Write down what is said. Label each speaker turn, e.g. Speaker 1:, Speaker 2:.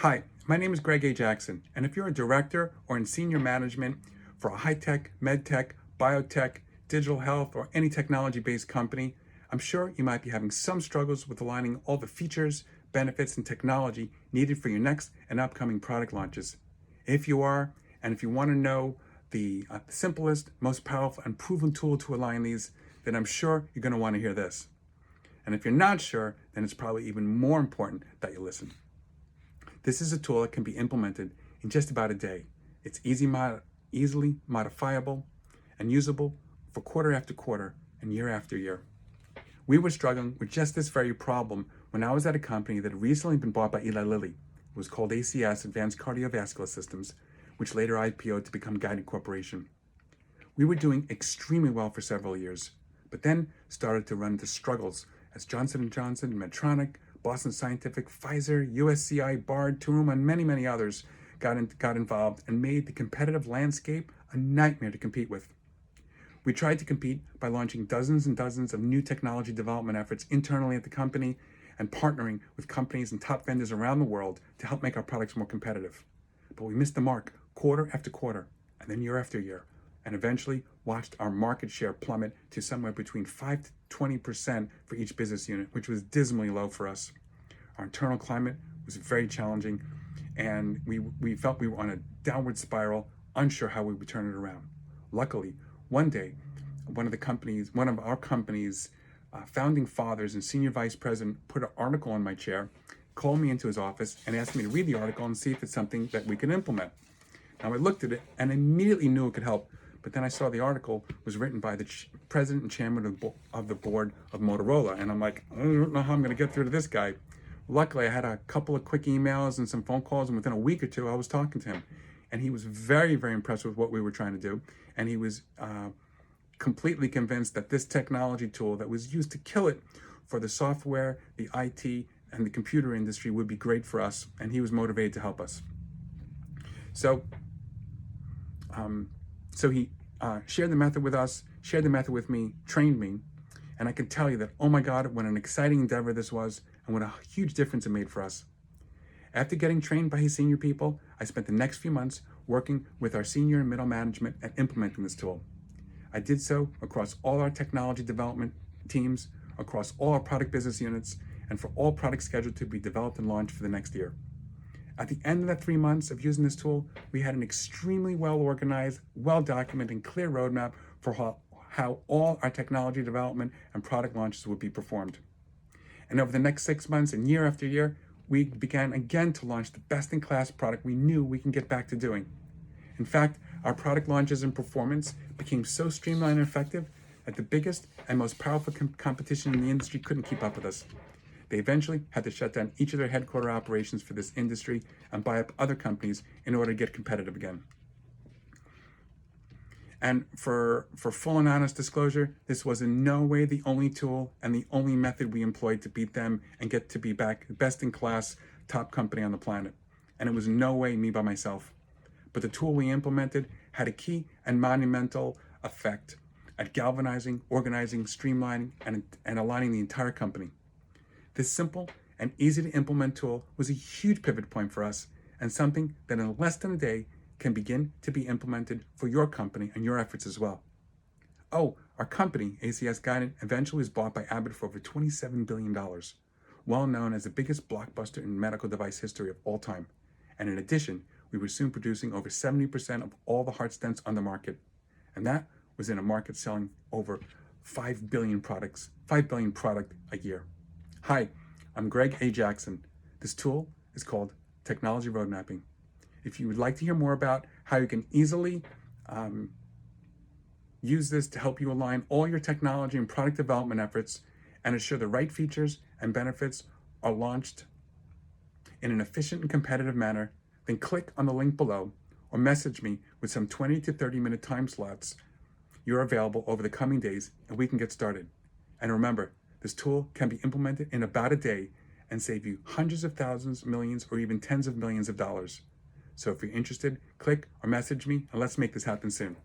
Speaker 1: Hi, my name is Gregg A. Jackson, and if you're a director or in senior management for a high-tech, med-tech, biotech, digital health, or any technology-based company, I'm sure you might be having some struggles with aligning all the features, benefits, and technology needed for your next and upcoming product launches. If you are, and if you want to know the simplest, most powerful, and proven tool to align these, then I'm sure you're going to want to hear this. And if you're not sure, then it's probably even more important that you listen. This is a tool that can be implemented in just about a day. It's easily modifiable and usable for quarter after quarter and year after year. We were struggling with just this very problem when I was at a company that had recently been bought by Eli Lilly. It was called ACS, Advanced Cardiovascular Systems, which later IPO'd to become Guided Corporation. We were doing extremely well for several years, but then started to run into struggles as Johnson & Johnson, Medtronic, Boston Scientific, Pfizer, USCI, Bard, Terumo, and many others got involved and made the competitive landscape a nightmare to compete with. We tried to compete by launching dozens and dozens of new technology development efforts internally at the company and partnering with companies and top vendors around the world to help make our products more competitive. But we missed the mark quarter after quarter, and then year after year, and eventually watched our market share plummet to somewhere between 5 to 20% for each business unit, which was dismally low for us. Our internal climate was very challenging, and we felt we were on a downward spiral, unsure how we would turn it around. Luckily, one day, one of our company's founding fathers and senior vice president put an article on my chair, called me into his office, and asked me to read the article and see if it's something that we could implement. Now, I looked at it and immediately knew it could help. But then I saw the article was written by the president and chairman of the board of Motorola. And I'm like, I don't know how I'm going to get through to this guy. Luckily, I had a couple of quick emails and some phone calls. And within a week or two, I was talking to him. And he was very impressed with what we were trying to do. And he was completely convinced that this technology tool that was used to kill it for the software, the IT, and the computer industry would be great for us. And he was motivated to help us. So he shared the method with us, shared the method with me, trained me, and I can tell you that, oh my God, what an exciting endeavor this was, and what a huge difference it made for us. After getting trained by his senior people, I spent the next few months working with our senior and middle management at implementing this tool. I did so across all our technology development teams, across all our product business units, and for all products scheduled to be developed and launched for the next year. At the end of the 3 months of using this tool, we had an extremely well-organized, well-documented, and clear roadmap for how all our technology development and product launches would be performed. And over the next 6 months and year after year, we began again to launch the best-in-class product we knew we can get back to doing. In fact, our product launches and performance became so streamlined and effective that the biggest and most powerful competition in the industry couldn't keep up with us. They eventually had to shut down each of their headquarter operations for this industry and buy up other companies in order to get competitive again. And for full and honest disclosure, this was in no way the only tool and the only method we employed to beat them and get to be back best in class, top company on the planet. And it was in no way me by myself. But the tool we implemented had a key and monumental effect at galvanizing, organizing, streamlining, and aligning the entire company. This simple and easy to implement tool was a huge pivot point for us and something that in less than a day can begin to be implemented for your company and your efforts as well. Oh, our company, ACS Guided, eventually was bought by Abbott for over $27 billion, well known as the biggest blockbuster in medical device history of all time. And in addition, we were soon producing over 70% of all the heart stents on the market. And that was in a market selling over 5 billion product a year. Hi, I'm Gregg A. Jackson. This tool is called Technology Road Mapping. If you would like to hear more about how you can easily use this to help you align all your technology and product development efforts and ensure the right features and benefits are launched in an efficient and competitive manner, then click on the link below or message me with some 20 to 30-minute time slots you're available over the coming days and we can get started. And remember, this tool can be implemented in about a day and save you hundreds of thousands, millions, or even tens of millions of dollars. So if you're interested, click or message me and let's make this happen soon.